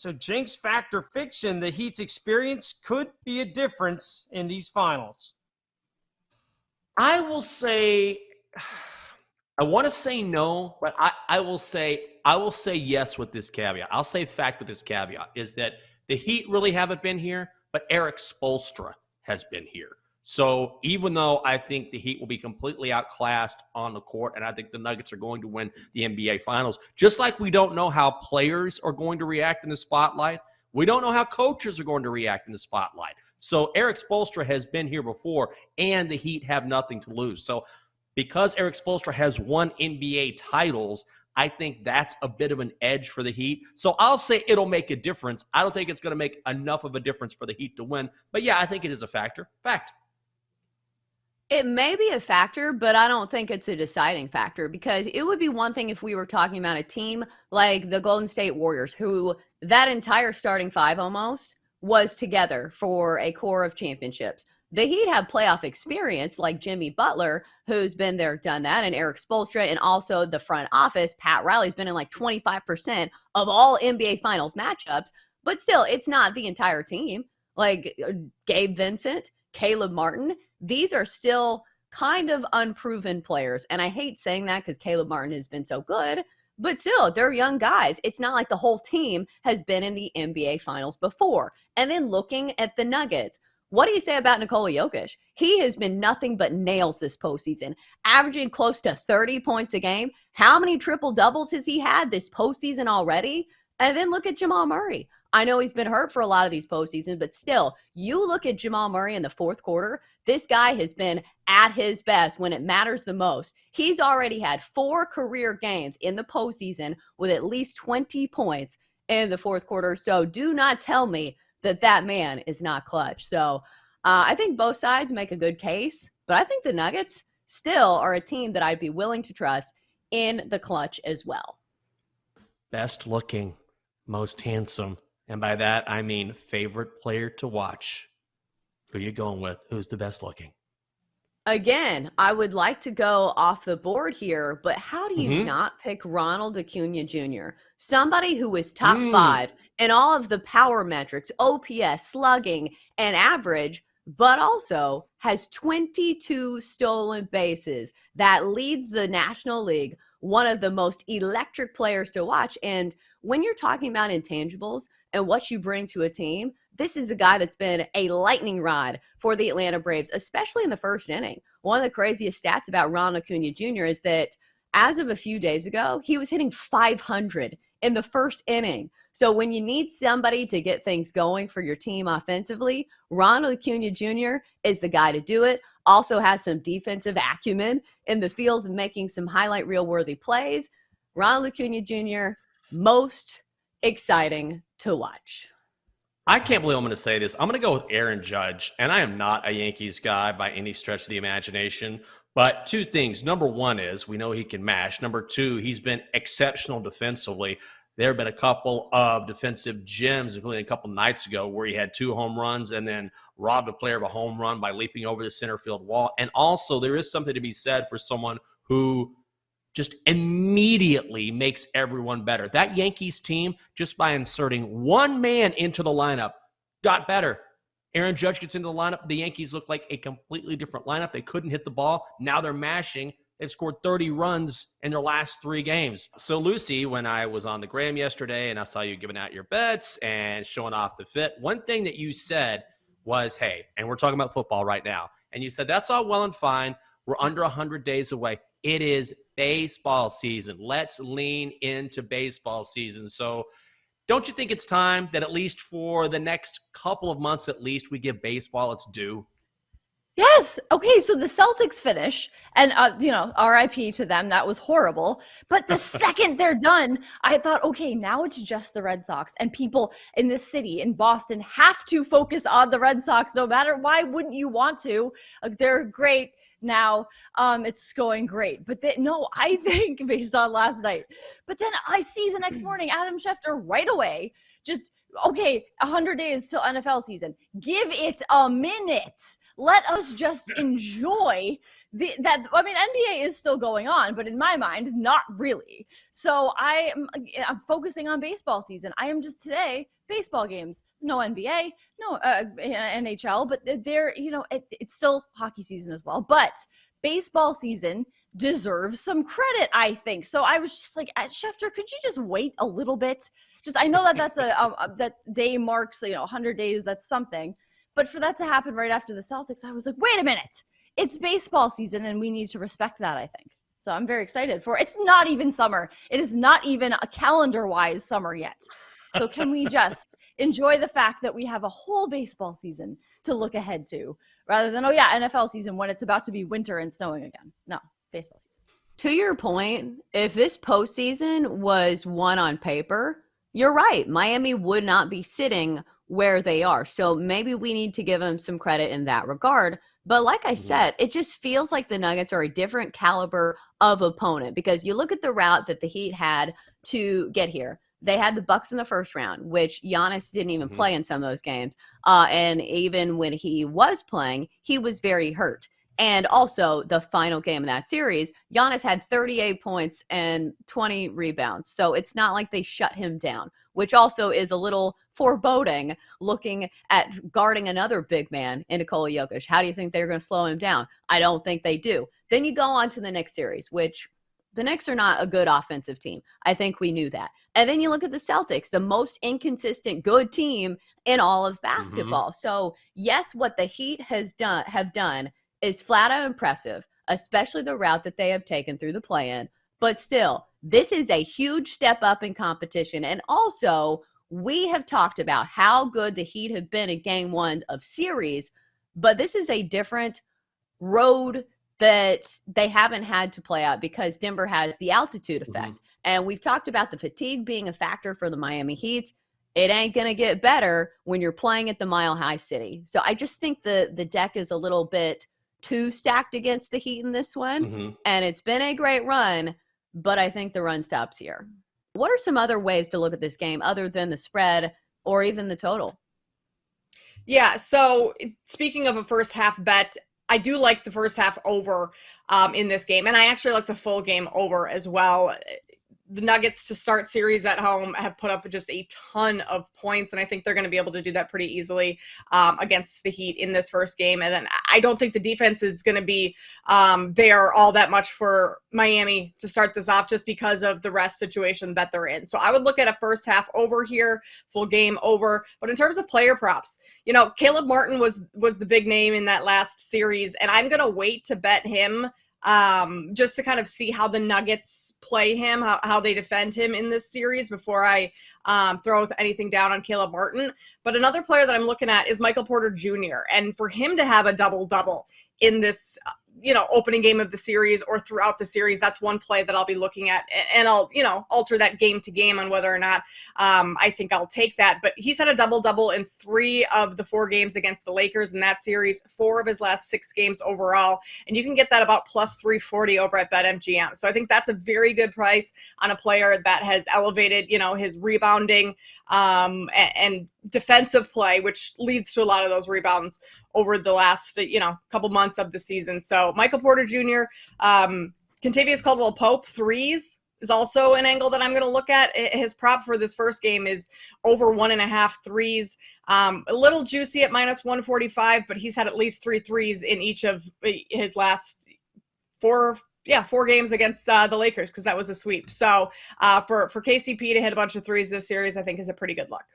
So jinx factor fiction, the Heat's experience could be a difference in these finals. I will say, I want to say no, but I will say yes with this caveat. I'll say fact with this caveat is that the Heat really haven't been here, but Eric Spoelstra has been here. So even though I think the Heat will be completely outclassed on the court, and I think the Nuggets are going to win the NBA Finals, just like we don't know how players are going to react in the spotlight, we don't know how coaches are going to react in the spotlight. So Eric Spoelstra has been here before, and the Heat have nothing to lose. So because Eric Spoelstra has won NBA titles, I think that's a bit of an edge for the Heat. So I'll say it'll make a difference. I don't think it's going to make enough of a difference for the Heat to win. But yeah, I think it is a factor. Fact. It may be a factor, but I don't think it's a deciding factor, because it would be one thing if we were talking about a team like the Golden State Warriors, who that entire starting five almost was together for a core of championships. The Heat have playoff experience like Jimmy Butler, who's been there, done that, and Eric Spoelstra, and also the front office, Pat Riley's been in like 25% of all NBA Finals matchups, but still, it's not the entire team. Like Gabe Vincent, Caleb Martin, these are still kind of unproven players, and I hate saying that because Caleb Martin has been so good, but still, they're young guys. It's not like the whole team has been in the NBA Finals before. And then looking at the Nuggets, what do you say about Nikola Jokic? He has been nothing but nails this postseason, averaging close to 30 points a game. How many triple-doubles has he had this postseason already? And then look at Jamal Murray. I know he's been hurt for a lot of these postseasons, but still, you look at Jamal Murray in the fourth quarter, this guy has been at his best when it matters the most. He's already had 4 career games in the postseason with at least 20 points in the fourth quarter. So do not tell me that man is not clutch. So I think both sides make a good case, but I think the Nuggets still are a team that I'd be willing to trust in the clutch as well. Best looking, most handsome. And by that, I mean favorite player to watch. Who are you going with? Who's the best looking? Again, I would like to go off the board here, but how do you not pick Ronald Acuna Jr., somebody who is top 5 in all of the power metrics, OPS, slugging, and average, but also has 22 stolen bases. That leads the National League, one of the most electric players to watch. And when you're talking about intangibles and what you bring to a team, this is a guy that's been a lightning rod for the Atlanta Braves, especially in the first inning. One of the craziest stats about Ronald Acuna Jr. is that as of a few days ago, he was hitting 500 in the first inning. So when you need somebody to get things going for your team offensively, Ronald Acuna Jr. is the guy to do it. Also has some defensive acumen in the field and making some highlight reel worthy plays. Ronald Acuna Jr., most exciting to watch. I can't believe I'm going to say this. I'm going to go with Aaron Judge, and I am not a Yankees guy by any stretch of the imagination. But 2 things. Number 1 is we know he can mash. Number 2, he's been exceptional defensively. There have been a couple of defensive gems, including a couple nights ago, where he had 2 home runs and then robbed a player of a home run by leaping over the center field wall. And also, there is something to be said for someone who just immediately makes everyone better. That Yankees team, just by inserting one man into the lineup, got better. Aaron Judge gets into the lineup. The Yankees look like a completely different lineup. They couldn't hit the ball. Now they're mashing. They've scored 30 runs in their last 3 games. So, Lucy, when I was on the gram yesterday and I saw you giving out your bets and showing off the fit, one thing that you said was, hey, and we're talking about football right now, and you said, that's all well and fine. We're under 100 days away. It is baseball season. Let's lean into baseball season. So don't you think it's time that at least for the next couple of months at least we give baseball its due? Yes. Okay. So the Celtics finish and, RIP to them. That was horrible. But the second they're done, I thought, okay, now it's just the Red Sox, and people in this city, in Boston, have to focus on the Red Sox no matter. Why wouldn't you want to? They're great now. It's going great. But no, I think based on last night. But then I see the next morning, Adam Schefter right away just okay, 100 days till NFL season. Give it a minute. Let us just enjoy that. I mean, NBA is still going on, but in my mind, not really. So I'm focusing on baseball season. I am just today baseball games, no NBA, no NHL, but they're, it's still hockey season as well. But baseball season deserves some credit, I think. So I was just like, Schefter, could you just wait a little bit? Just, I know that that's that day marks, 100 days, that's something. But for that to happen right after the Celtics, I was like, wait a minute, it's baseball season and we need to respect that, I think. So I'm very excited for it. It's not even summer. It is not even a calendar-wise summer yet. So can we just enjoy the fact that we have a whole baseball season to look ahead to rather than, NFL season when it's about to be winter and snowing again? No, baseball season. To your point, if this postseason was won on paper, you're right. Miami would not be sitting where they are. So maybe we need to give them some credit in that regard. But like I said, it just feels like the Nuggets are a different caliber of opponent because you look at the route that the Heat had to get here. They had the Bucks in the first round, which Giannis didn't even play in some of those games. And even when he was playing, he was very hurt. And also the final game of that series, Giannis had 38 points and 20 rebounds. So it's not like they shut him down, which also is a little foreboding looking at guarding another big man in Nikola Jokic. How do you think they're going to slow him down? I don't think they do. Then you go on to the next series, which the Knicks are not a good offensive team. I think we knew that. And then you look at the Celtics, the most inconsistent good team in all of basketball. So yes, what the Heat have done is flat out impressive, especially the route that they have taken through the play-in. But still, this is a huge step up in competition. And also, we have talked about how good the Heat have been in game one of series, but this is a different road that they haven't had to play out because Denver has the altitude effect. And we've talked about the fatigue being a factor for the Miami Heat. It ain't going to get better when you're playing at the Mile High City. So I just think the deck is a little bit too stacked against the Heat in this one. And it's been a great run, but I think the run stops here. What are some other ways to look at this game other than the spread or even the total? Yeah, so speaking of a first half bet, I do like the first half over in this game, and I actually like the full game over as well. The Nuggets to start series at home have put up just a ton of points, and I think they're going to be able to do that pretty easily against the Heat in this first game. And then I don't think the defense is going to be there all that much for Miami to start this off just because of the rest situation that they're in. So I would look at a first half over here, full game over. But in terms of player props, Caleb Martin was the big name in that last series, and I'm going to wait to bet him just to kind of see how the Nuggets play him, how they defend him in this series before I throw anything down on Caleb Martin. But another player that I'm looking at is Michael Porter Jr. And for him to have a double-double in this, opening game of the series or throughout the series, that's one play that I'll be looking at. And I'll, alter that game to game on whether or not I think I'll take that. But he's had a double-double in 3 of the 4 games against the Lakers in that series, 4 of his last 6 games overall. And you can get that about plus 340 over at BetMGM. So I think that's a very good price on a player that has elevated, his rebounding and defensive play, which leads to a lot of those rebounds over the last, couple months of the season. So Michael Porter Jr., Kentavious Caldwell-Pope threes is also an angle that I'm going to look at. His prop for this first game is over 1.5 threes. A little juicy at minus 145, but he's had at least 3 threes in each of his last 4 games against the Lakers because that was a sweep. So for KCP to hit a bunch of threes this series, I think is a pretty good look.